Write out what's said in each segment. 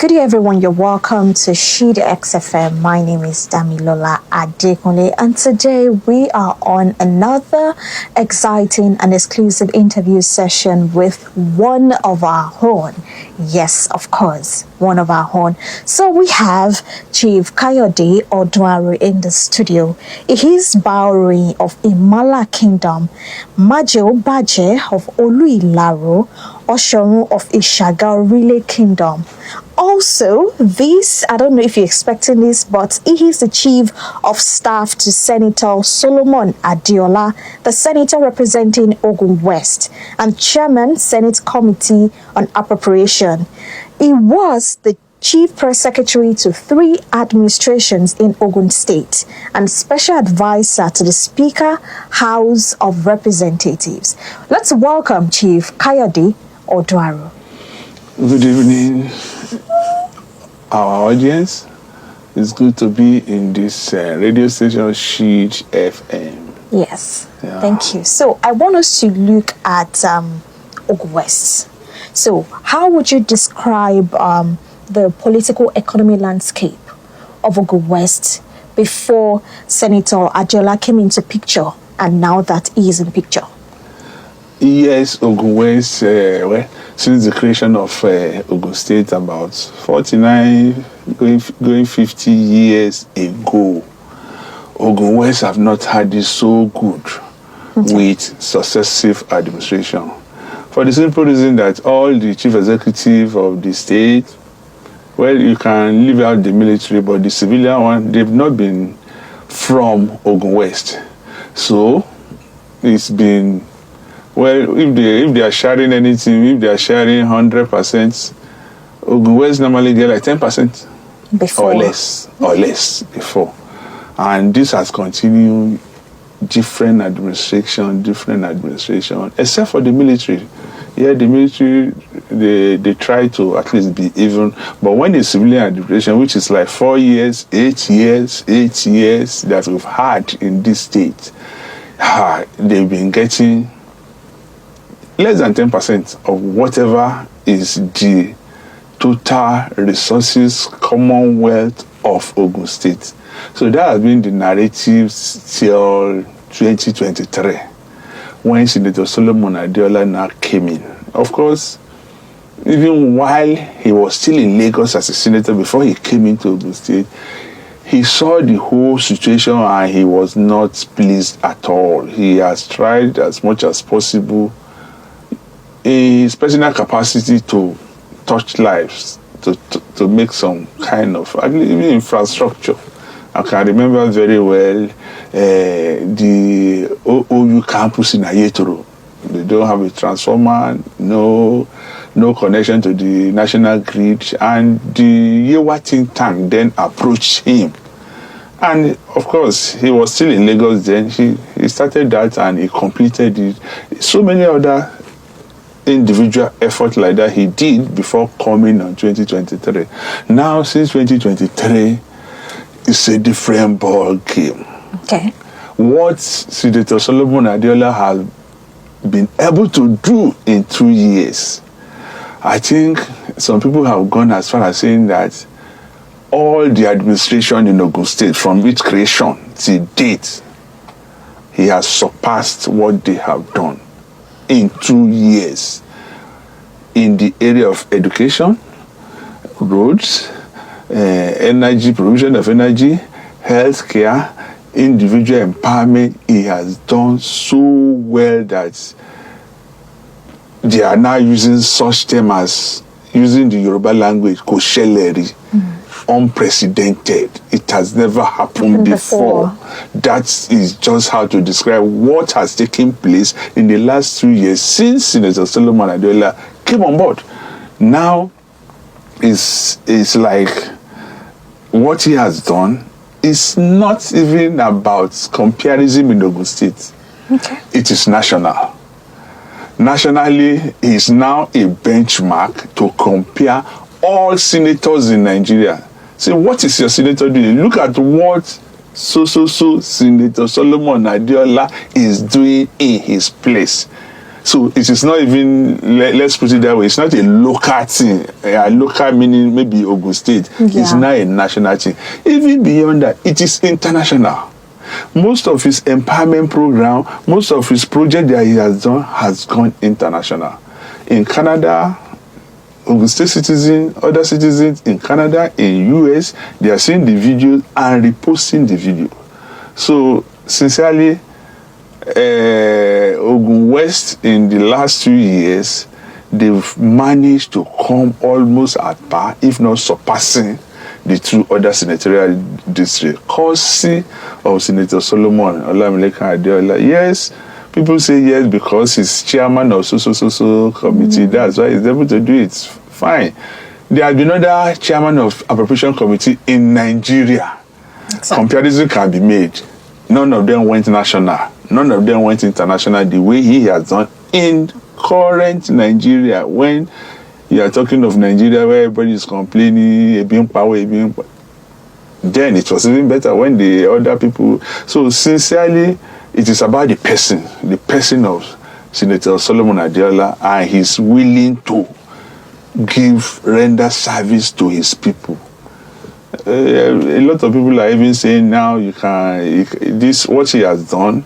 Good day, everyone. You're welcome to Shida XFM. My name is Damilola Adekunle, and today we are on another exciting and exclusive interview session with one of our own. Yes, of course, one of our own. So we have Chief Kayode Odunaro in the studio. He is Baori of Imala Kingdom, Majo Baje of orile, osorun of Isaga, orile Kingdom. Also, I don't know if you're expecting this, but he is the Chief of Staff to Senator Solomon Adiola, the Senator representing Ogun West, and Chairman, Senate Committee on Appropriation. He was the Chief Press Secretary to 3 administrations in Ogun State and Special Advisor to the Speaker, House of Representatives. Let's welcome Chief Kayode Odunaro. Good evening, our audience. It's good to be in this radio station, Sheet FM. Yes, Thank you. So I want us to look at Ogun West. So how would you describe the political economy landscape of Ogun West before Senator Adiola came into picture and now that he is in the picture? Yes, Ogun West, since the creation of Ogun State about 49, going 50 years ago, Ogun West have not had it so good with successive administration. For the simple reason that all the chief executive of the state, well, you can leave out the military, but the civilian one, they've not been from Ogun West. So it's been, well, if they are sharing anything, if they are sharing 100%, Ogun West normally get like 10% Before. or less before. And this has continued different administration, except for the military. Yeah, the military, they try to at least be even. But when the civilian administration, which is like 4 years, 8 years that we've had in this state, they've been getting less than 10% of whatever is the total resources commonwealth of Ogun State. So that has been the narrative till 2023, when Senator Solomon Adiola now came in. Of course, even while he was still in Lagos as a senator, before he came into Ogun State, he saw the whole situation and he was not pleased at all. He has tried as much as possible in his personal capacity to touch lives, to make some kind of even infrastructure. I can remember very well the OU campus in Ayetoro. They don't have a transformer, no connection to the national grid, and the Yewa think tank then approached him. And of course, he was still in Lagos then. He started that and he completed it. So many other individual efforts like that he did before coming on 2023. Now, since 2023, it's a different ball game. Okay. What Senator Solomon Adiola has been able to do in 2 years, I think some people have gone as far as saying that all the administration in Ogun State, from its creation to date, he has surpassed what they have done in 2 years in the area of education, roads, energy, provision of energy, healthcare, individual empowerment. He has done so well that they are now using such terms as, using the Yoruba language, kosheleri, unprecedented. It has never happened before. That is just how to describe what has taken place in the last 2 years since Senator Solomon Adiola came on board. Now, it's like what he has done is not even about comparison in Ogun State. Okay. It is national. Nationally, he is now a benchmark to compare all senators in Nigeria. See, what is your senator doing? Look at what Senator Solomon Adiola is doing in his place. So it is not even, let's put it that way, it's not a local thing. A local meaning maybe Ogun State. Yeah. It's not a national thing. Even beyond that, it is international. Most of his empowerment program, most of his project that he has done has gone international. In Canada, Ogun State citizens, other citizens in Canada, in US, they are seeing the video and reposting the video. So, sincerely, Ogun West in the last 2 years, they've managed to come almost at par, if not surpassing, the two other senatorial districts. Courtesy of Senator Solomon Olamilekan Adeola. Yes, people say yes because he's chairman of so committee. That's why he's able to do it. Fine. There have been other chairman of appropriation committee in Nigeria. Exactly. Comparison can be made. None of them went national. None of them went international the way he has done in current Nigeria. When you are talking of Nigeria where everybody is complaining, then it was even better when the other people. So sincerely, it is about the person of Senator Solomon Adeola, and he's willing to render service to his people. A lot of people are even saying now this what he has done,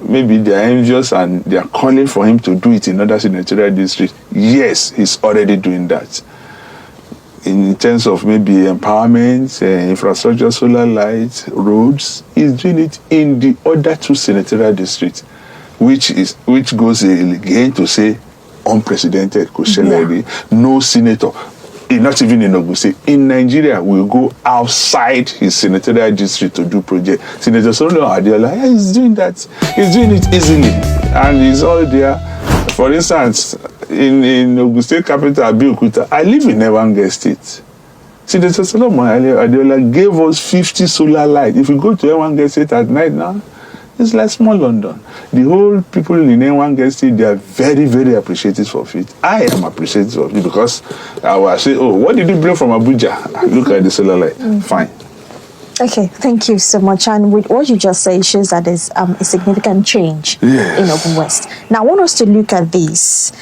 maybe they are envious and they are calling for him to do it in other senatorial districts. Yes, he's already doing that. In terms of maybe empowerment, infrastructure, solar lights, roads, he's doing it in the other two senatorial districts, which goes again to say unprecedented. No senator, not even in Ogun State, in Nigeria, will go outside his senatorial district to do project. Senator Solomon Adeola, yeah, he's doing that. He's doing it easily, and he's all there. For instance, in Ogun State capital, Abeokuta, I live in Ewange State. Senator Solomon Adeola gave us 50 solar lights. If you go to Ewange State at night now, it's like small London. The whole people in Ewange State, they are very, very appreciative of it. I am appreciative of it because I will say, oh, what did you bring from Abuja? Look at the solar light. Fine. Okay, thank you so much. And with what you just said, it shows that there's a significant change in Ogun West. Now, I want us to look at this,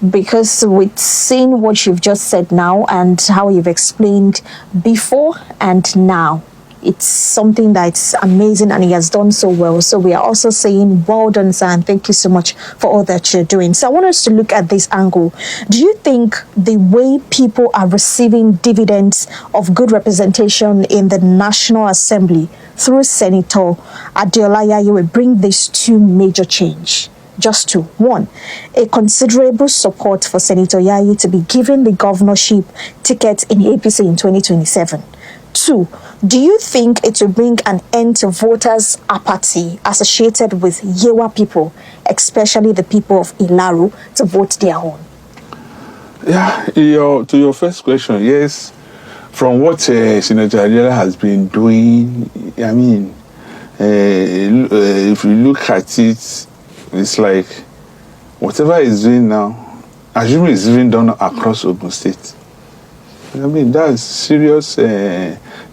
because with seeing what you've just said now and how you've explained before and now, it's something that's amazing, and he has done so well. So we are also saying, well done, sir, and thank you so much for all that you're doing. So I want us to look at this angle. Do you think the way people are receiving dividends of good representation in the National Assembly through Senator Adeola Yayi will bring these two major change? Just two. One, a considerable support for Senator Yayi to be given the governorship ticket in APC in 2027. Two, do you think it will bring an end to voters' apathy associated with Yewa people, especially the people of Ilaru, to vote their own? Yeah, to your first question, yes. From what Senator Adeola has been doing, I mean, if you look at it, it's like whatever he's doing now, assuming it's even done across Ogun State. I mean, that's serious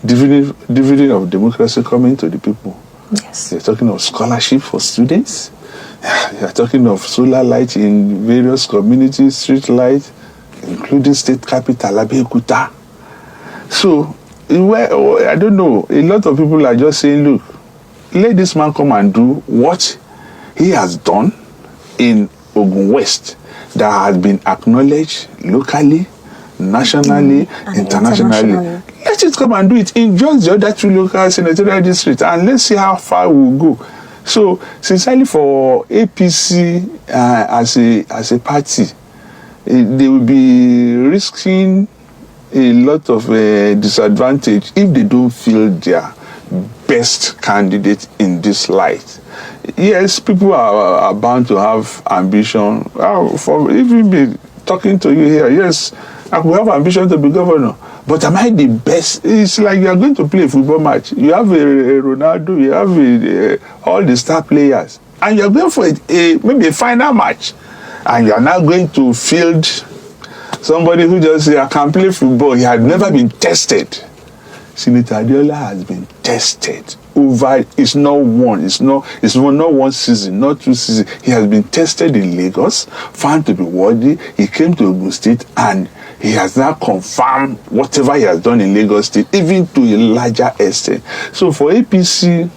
dividend of democracy coming to the people. Yes. They're talking of scholarship for students. They're talking of solar light in various communities, street light, including state capital, Abeokuta. So, I don't know. A lot of people are just saying, look, let this man come and do what he has done in Ogun West that has been acknowledged locally, nationally, internationally. Let it come and do it in just the other two local senatorial districts, and let's see how far we'll go. So, sincerely, for APC as a party, they will be risking a lot of disadvantage if they don't feel their best candidate in this light. Yes, people are bound to have ambition. For even be talking to you here, yes, I could have ambition to be governor, but am I the best? It's like you are going to play a football match. You have a Ronaldo, you have all the star players, and you are going for maybe a final match, and you are now going to field somebody who just say, I can play football. He had never been tested. Senator Adeola has been tested over. It's not one. It's not one season, not 2 seasons. He has been tested in Lagos, found to be worthy. He came to Ogun State, and he has now confirmed whatever he has done in Lagos State, even to a larger extent. So for APC,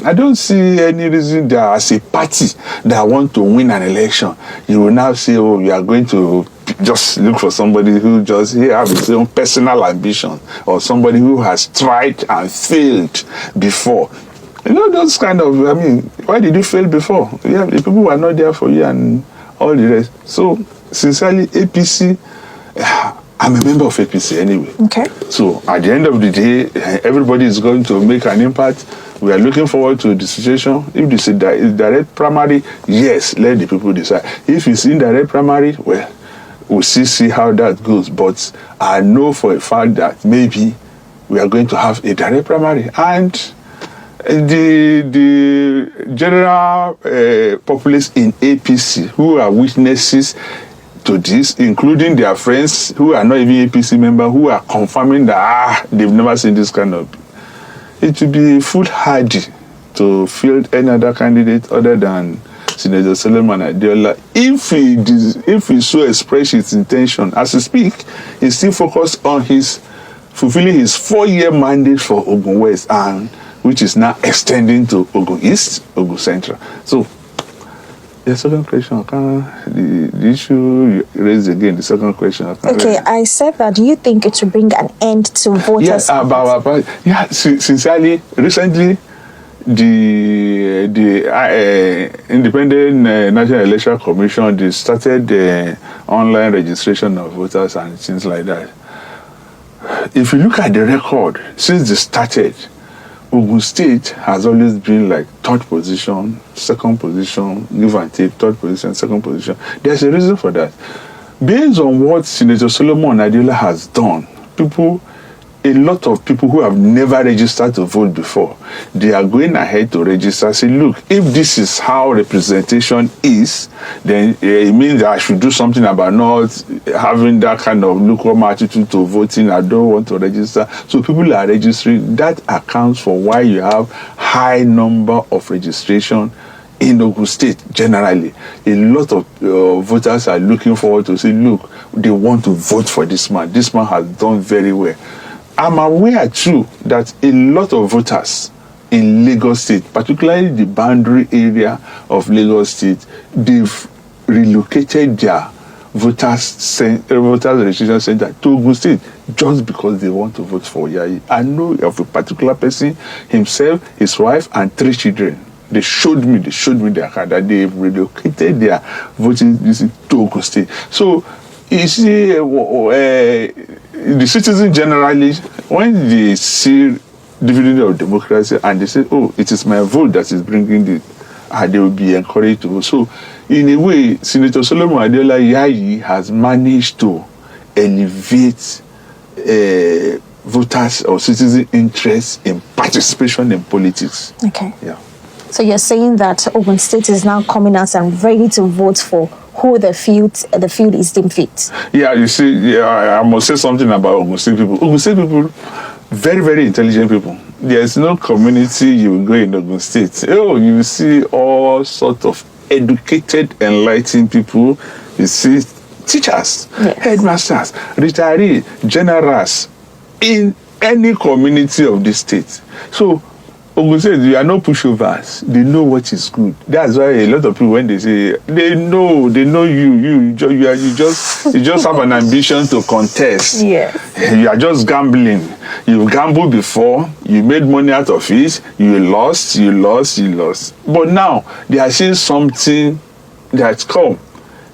I don't see any reason that as a party that want to win an election, you will now say, oh, you are going to just look for somebody who just have his own personal ambition, or somebody who has tried and failed before. You know, those kind of, I mean, why did you fail before? Yeah, the people were not there for you and all the rest. So, sincerely, APC, I'm a member of APC anyway. Okay. So, at the end of the day, everybody is going to make an impact. We are looking forward to the situation. If this is direct primary, yes, let the people decide. If it's indirect primary, well, we'll see how that goes. But I know for a fact that maybe we are going to have a direct primary. And the general populace in APC who are witnesses to this, including their friends who are not even APC members, who are confirming that they've never seen this kind of. It would be foolhardy to field any other candidate other than Senator Solomon Adeola. If he so express his intention, as he speak, he's still focused on fulfilling his 4-year mandate for Ogun West, and which is now extending to Ogun East, Ogun Central. So, the second question, the issue you raised again, the second question. Okay, I said that you think it will bring an end to voters. Sincerely, recently, the Independent National Electoral Commission, they started the online registration of voters and things like that. If you look at the record, since they started, Ogun State has always been like third position, second position, give and take, third position, second position. There's a reason for that. Based on what Senator Solomon Adeola has done, a lot of people who have never registered to vote before, they are going ahead to register. Say, look, if this is how representation is, then it means that I should do something about not having that kind of lukewarm attitude to voting. I don't want to register. So people are registering. That accounts for why you have high number of registration in Ogun State generally. A lot of voters are looking forward to say, look, they want to vote for this man. This man has done very well. I'm aware too that a lot of voters in Lagos State, particularly the boundary area of Lagos State, they've relocated their voters registration center to Ogun State just because they want to vote for Yayi. I know of a particular person, himself, his wife, and 3 children. They showed me their card that they've relocated their voting to Ogun State. So you see, the citizens generally, when they see dividend of democracy and they say, oh, it is my vote that is bringing this, they will be encouraged to vote. So, in a way, Senator Solomon Adeola Yayi has managed to elevate voters or citizen interest in participation in politics. Okay. Yeah. So you're saying that Ogun State is now coming out and ready to vote for who the field is deemed fit. Yeah, you see, I must say something about Ogun State people. Ogun State people, very, very intelligent people. There's no community you will go in Ogun State. Oh, you see all sorts of educated, enlightened people. You see teachers, yes, headmasters, retirees, generals in any community of this state. So, Ogun State, you are no pushovers. They know what is good. That's why a lot of people, when they say they know you just have an ambition to contest. Yes. You are just gambling. You gambled before. You made money out of it. You lost. But now they are saying something that's come.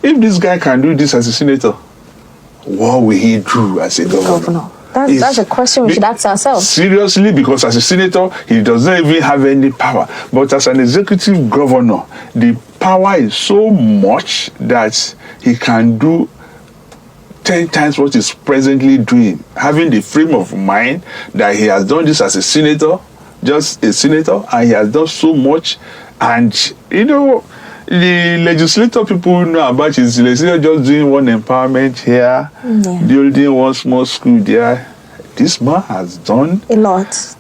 If this guy can do this as a senator, what will he do as a governor? That's a question we should ask ourselves. Seriously, because as a senator, he does not even have any power. But as an executive governor, the power is so much that he can do 10 times what he's presently doing. Having the frame of mind that he has done this as a senator, just a senator, and he has done so much. And, you know, the legislator people know about his legislator just doing one empowerment here, building one small school there. This man has done a lot.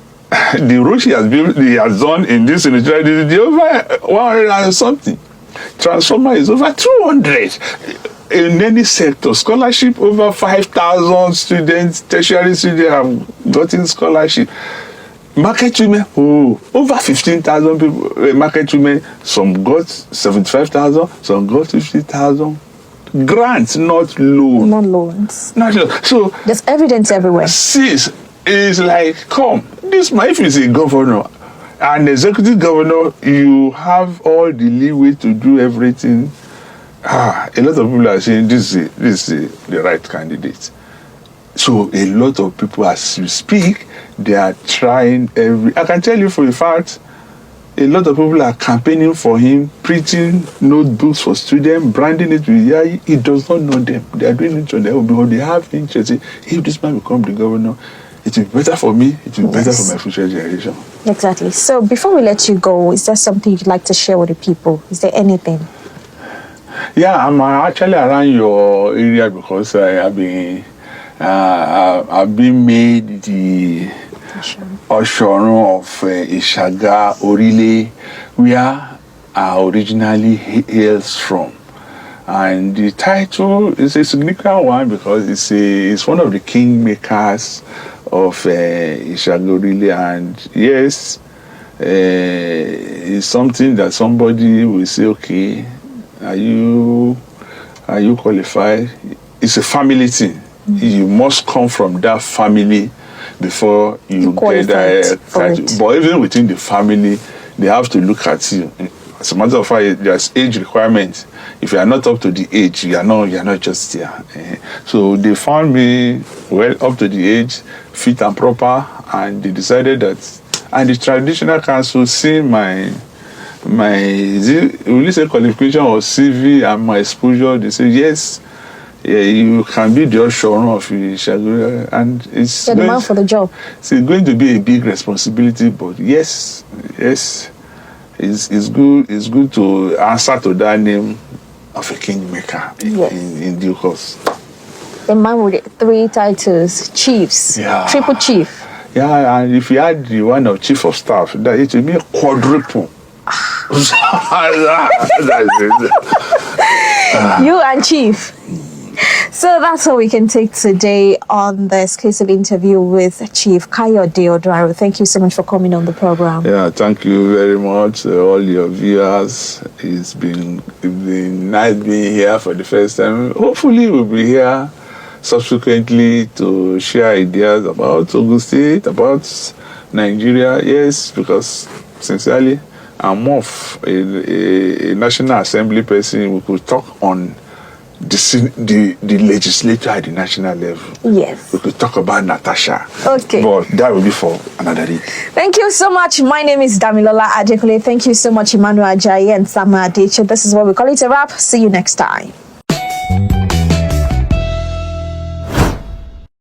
the road he has done in this industry, the over 100 and something. Transformer is over 200. In any sector, scholarship over 5,000 students, tertiary students have gotten scholarship. Market women, over 15,000 people. Market women, some got 75,000, some got 50,000. Grants, not loans. Not loans. Not loans. So there's evidence everywhere. Sis is like, come, this man, if he's a governor, an executive governor, you have all the leeway to do everything. A lot of people are saying this is the right candidate. So a lot of people, as you speak, they are trying I can tell you for a fact, a lot of people are campaigning for him, printing notebooks for students, branding it with he does not know them. They are doing it on their own because they have interest. If this man becomes the governor, it will be better for me, it will be better for my future generation. Exactly. So before we let you go, is there something you'd like to share with the people? Is there anything? Yeah, I'm actually around your area because I've been made the osorun of Isaga, Orile, where I originally hails from. And the title is a significant one because it's one of the kingmakers of Isaga, Orile, and yes, it's something that somebody will say, okay, are you qualified? It's a family thing. You must come from that family before you get that title. But even within the family, they have to look at you. As a matter of fact, there's age requirements. If you are not up to the age, you are not just there. So they found me well up to the age, fit and proper, and they decided that. And the traditional council, seeing my qualification or CV and my exposure, they say yes. Yeah, you can be the osorun of Isaga, and it's the man for the job. It's going to be a big responsibility, but yes, it's good. It's good to answer to that name of a kingmaker in due course. The man with 3 titles, chiefs, triple chief. Yeah, and if you add the one of chief of staff, that it will be a quadruple. You and chief. So that's all we can take today on the exclusive interview with Chief Kayode Odunaro. Thank you so much for coming on the program. Yeah, thank you very much, all your viewers. It's been nice being here for the first time. Hopefully we'll be here subsequently to share ideas about Ogun State, about Nigeria. Yes, because sincerely, I'm more of a National Assembly person. We could talk on the legislature at the national level. Yes. We could talk about Natasha. Okay. But that will be for another day. Thank you so much. My name is Damilola Adekule. Thank you so much, Emmanuel Ajayi and Sama Adeche. This is what we call it a wrap. See you next time.